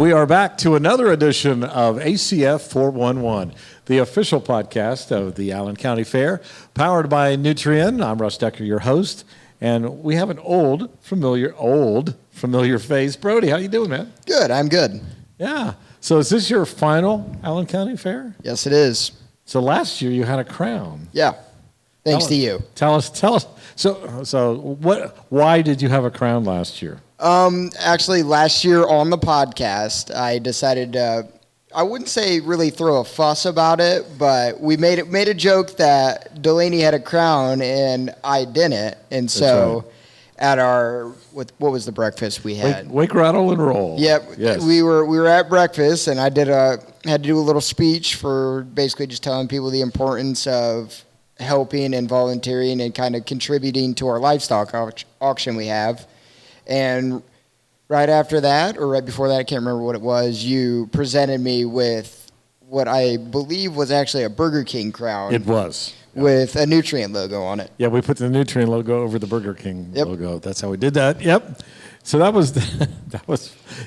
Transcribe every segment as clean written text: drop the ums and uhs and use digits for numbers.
we are back to another edition of ACF411, the official podcast of the Allen County Fair, powered by Nutrien. I'm Russ Decker, your host, and we have an old, familiar face. Brody, how you doing, man? Good, I'm good. Yeah. So is this your final Allen County Fair? Yes, it is. So last year you had a crown. Yeah. Thanks to you. Tell us. So why did you have a crown last year? Actually, last year on the podcast, I decided I wouldn't say really throw a fuss about it, but we made a joke that Delaney had a crown and I didn't, and so at our what was the breakfast we had? Wake, rattle, and roll. Yep. Yes. We were at breakfast, and I had to do a little speech for basically just telling people the importance of helping and volunteering and kind of contributing to our livestock auction we have. And right after that, or right before that, I can't remember what it was, you presented me with what I believe was actually a Burger King crown. It was. With a Nutrien logo on it. Yeah, we put the Nutrien logo over the Burger King logo. That's how we did that. Yep. So that was,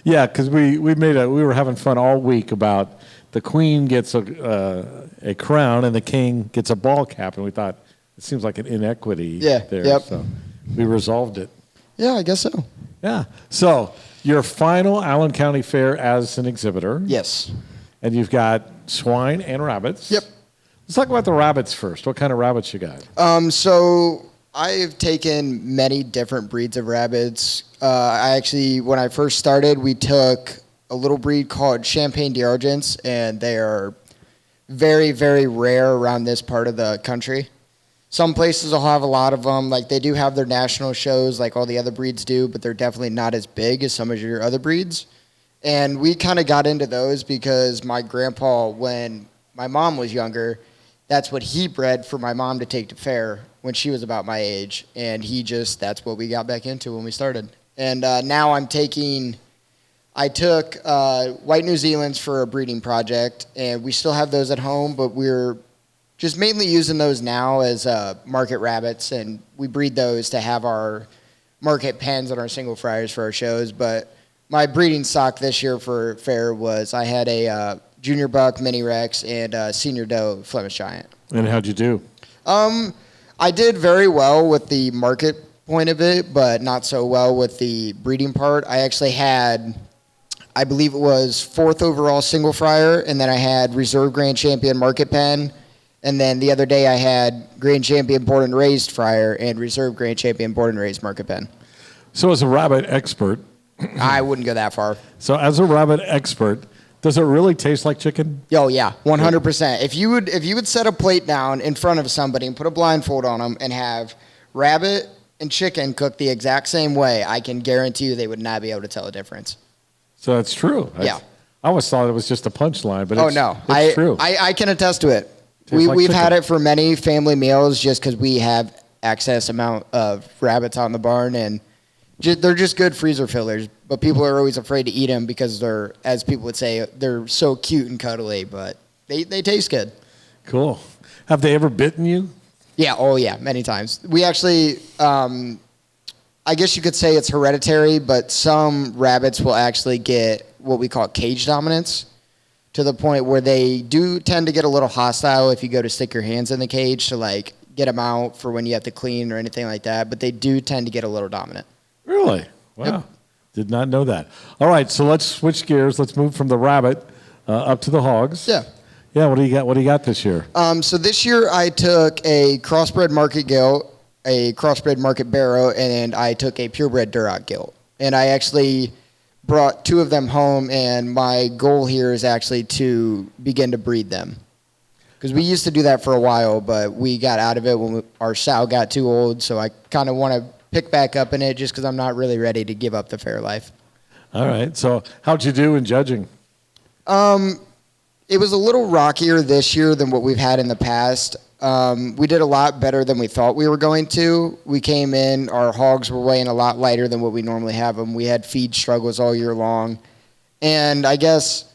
because we were having fun all week about the Queen gets a crown and the King gets a ball cap, and we thought it seems like an inequity there. Yep. So we resolved it. Yeah, I guess so. Yeah. So your final Allen County Fair as an exhibitor. Yes. And you've got swine and rabbits. Yep. Let's talk about the rabbits first. What kind of rabbits you got? So I've taken many different breeds of rabbits. When I first started, we took a little breed called Champagne d'Argents, and they are very, very rare around this part of the country. Some places will have a lot of them. Like, they do have their national shows like all the other breeds do, but they're definitely not as big as some of your other breeds. And we kind of got into those because my grandpa, when my mom was younger, that's what he bred for my mom to take to fair when she was about my age. And that's what we got back into when we started. And now I took white New Zealand's for a breeding project, and we still have those at home, but we're just mainly using those now as market rabbits, and we breed those to have our market pens and our single fryers for our shows. But my breeding stock this year for fair was I had a junior buck mini Rex and a senior doe Flemish Giant. And how'd you do? I did very well with the market point of it, but not so well with the breeding part. I actually had, I believe it was 4th overall single fryer, and then I had reserve grand champion market pen. And then the other day I had Grand Champion Born and Raised fryer and Reserve Grand Champion Born and Raised market pen. So as a rabbit expert... I wouldn't go that far. So as a rabbit expert, does it really taste like chicken? Oh, yeah, 100%. If you would set a plate down in front of somebody and put a blindfold on them and have rabbit and chicken cooked the exact same way, I can guarantee you they would not be able to tell a difference. So that's true. Yeah. I always thought it was just a punchline, but it's true. I can attest to it. We've had it for many family meals just because we have excess amount of rabbits out in the barn, and they're just good freezer fillers. But people are always afraid to eat them because they're, as people would say, they're so cute and cuddly, but they taste good. Cool. Have they ever bitten you? Yeah. Oh, yeah. Many times. We actually, I guess you could say it's hereditary, but some rabbits will actually get what we call cage dominance, to the point where they do tend to get a little hostile if you go to stick your hands in the cage to, like, get them out for when you have to clean or anything like that. But they do tend to get a little dominant. Really? Wow. Yep. Did not know that. All right, so let's switch gears. Let's move from the rabbit up to the hogs. Yeah. Yeah, what do you got? What do you got this year? So this year I took a crossbred market gilt, a crossbred market barrow, and I took a purebred Duroc gilt. And I actually brought 2 of them home, and my goal here is actually to begin to breed them. Because we used to do that for a while, but we got out of it when our sow got too old, so I kind of want to pick back up in it just because I'm not really ready to give up the fair life. All right, so how'd you do in judging? It was a little rockier this year than what we've had in the past. We did a lot better than we thought we were going to. We came in, our hogs were weighing a lot lighter than what we normally have them. We had feed struggles all year long. And I guess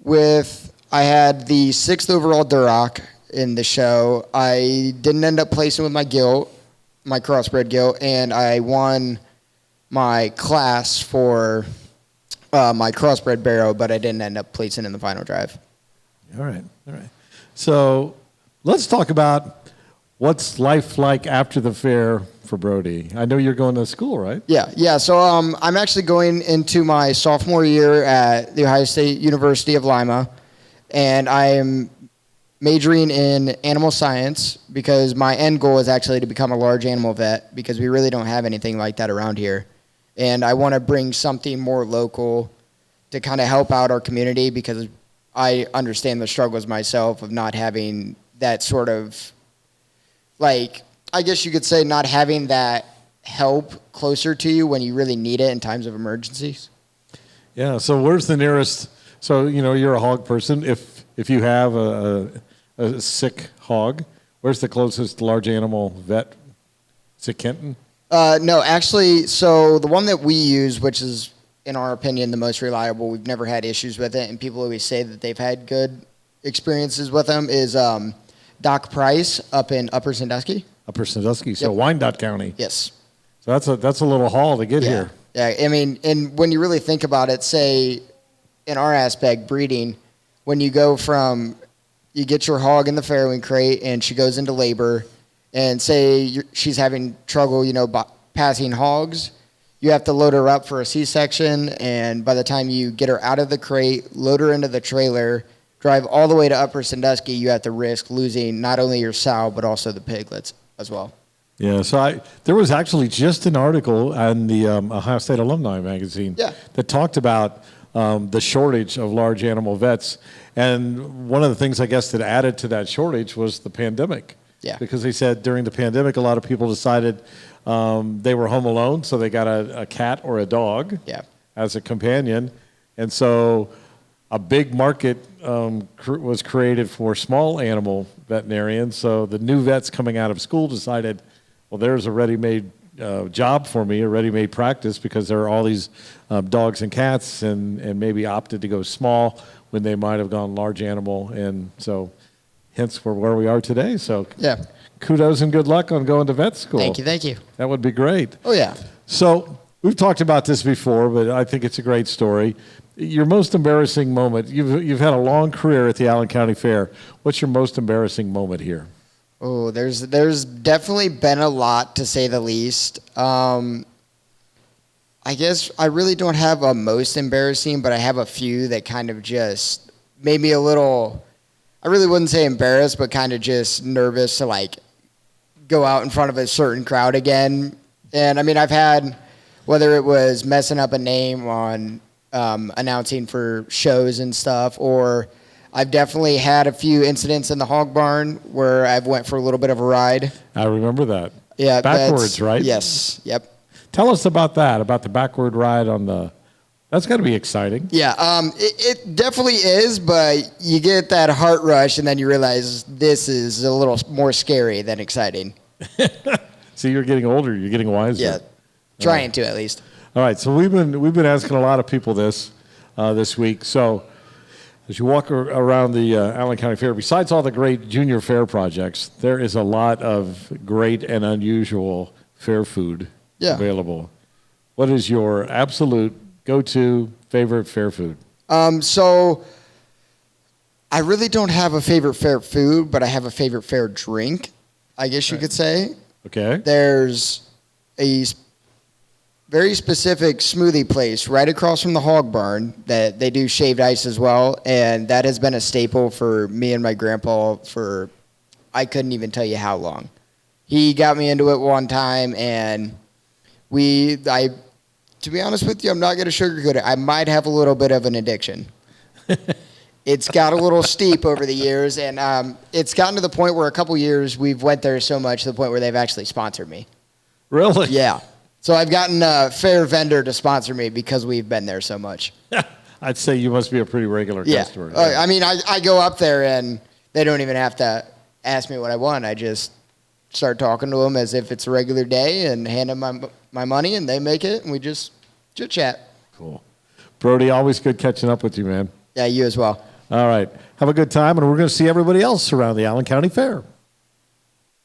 I had the 6th overall Duroc in the show. I didn't end up placing with my gilt, my crossbred gilt, and I won my class for my crossbred barrow, but I didn't end up placing in the final drive. All right. So let's talk about what's life like after the fair for Brody. I know you're going to school, right? Yeah. So I'm actually going into my sophomore year at The Ohio State University of Lima, and I am majoring in animal science because my end goal is actually to become a large animal vet because we really don't have anything like that around here. And I want to bring something more local to kind of help out our community because I understand the struggles myself of not having that sort of, like, I guess you could say not having that help closer to you when you really need it in times of emergencies. Yeah, so where's the nearest, so, you're a hog person. If you have a sick hog, where's the closest large animal vet? Is it Kenton? No, actually, so the one that we use, which is, in our opinion, the most reliable, we've never had issues with it, and people always say that they've had good experiences with them, is Doc Price up in Upper Sandusky. Upper Sandusky, so Wyandotte County. Yes. So that's a little haul to get here. Yeah, I mean, and when you really think about it, say, in our aspect, breeding, when you go from, you get your hog in the farrowing crate, and she goes into labor, and say she's having trouble, passing hogs, you have to load her up for a C-section, and by the time you get her out of the crate, load her into the trailer, drive all the way to Upper Sandusky, you have to risk losing not only your sow, but also the piglets as well. Yeah, so there was actually just an article on the Ohio State Alumni magazine that talked about the shortage of large animal vets. And one of the things, I guess, that added to that shortage was the pandemic. Yeah. Because they said during the pandemic, a lot of people decided they were home alone, so they got a cat or a dog as a companion. And so a big market was created for small animal veterinarians. So the new vets coming out of school decided, well, there's a ready-made job for me, a ready-made practice, because there are all these dogs and cats, and maybe opted to go small when they might have gone large animal. And so hence we're where we are today. So kudos and good luck on going to vet school. Thank you. That would be great. Oh, yeah. So we've talked about this before, but I think it's a great story. Your most embarrassing moment, you've had a long career at the Allen County Fair. What's your most embarrassing moment here? Oh, there's definitely been a lot, to say the least. I guess I really don't have a most embarrassing, but I have a few that kind of just made me a little, I really wouldn't say embarrassed, but kind of just nervous to, like, go out in front of a certain crowd again. And, I mean, I've had, whether it was messing up a name on announcing for shows and stuff, or I've definitely had a few incidents in the hog barn where I've went for a little bit of a ride. I remember that. Yeah. Backwards, right? Yes. Yep. Tell us about that, about the backward ride on the, that's got to be exciting. Yeah. It definitely is, but you get that heart rush and then you realize this is a little more scary than exciting. See, you're getting older. You're getting wiser. Yeah. Trying to, at least. All right. So we've been asking a lot of people this week. So as you walk around the Allen County Fair, besides all the great junior fair projects, there is a lot of great and unusual fair food available. What is your absolute go-to favorite fair food? So I really don't have a favorite fair food, but I have a favorite fair drink, I guess you could say. Okay. There's a very specific smoothie place right across from the hog barn that they do shaved ice as well, and that has been a staple for me and my grandpa for, I couldn't even tell you how long. He got me into it one time, and to be honest with you, I'm not going to sugarcoat it. I might have a little bit of an addiction. It's got a little steep over the years, and it's gotten to the point where a couple years we've went there so much to the point where they've actually sponsored me. Really? Yeah. So I've gotten a fair vendor to sponsor me because we've been there so much. I'd say you must be a pretty regular customer. I mean, I go up there, and they don't even have to ask me what I want. I just start talking to them as if it's a regular day and hand them my money, and they make it, and we just chit-chat. Cool. Brody, always good catching up with you, man. Yeah, you as well. All right. Have a good time, and we're going to see everybody else around the Allen County Fair.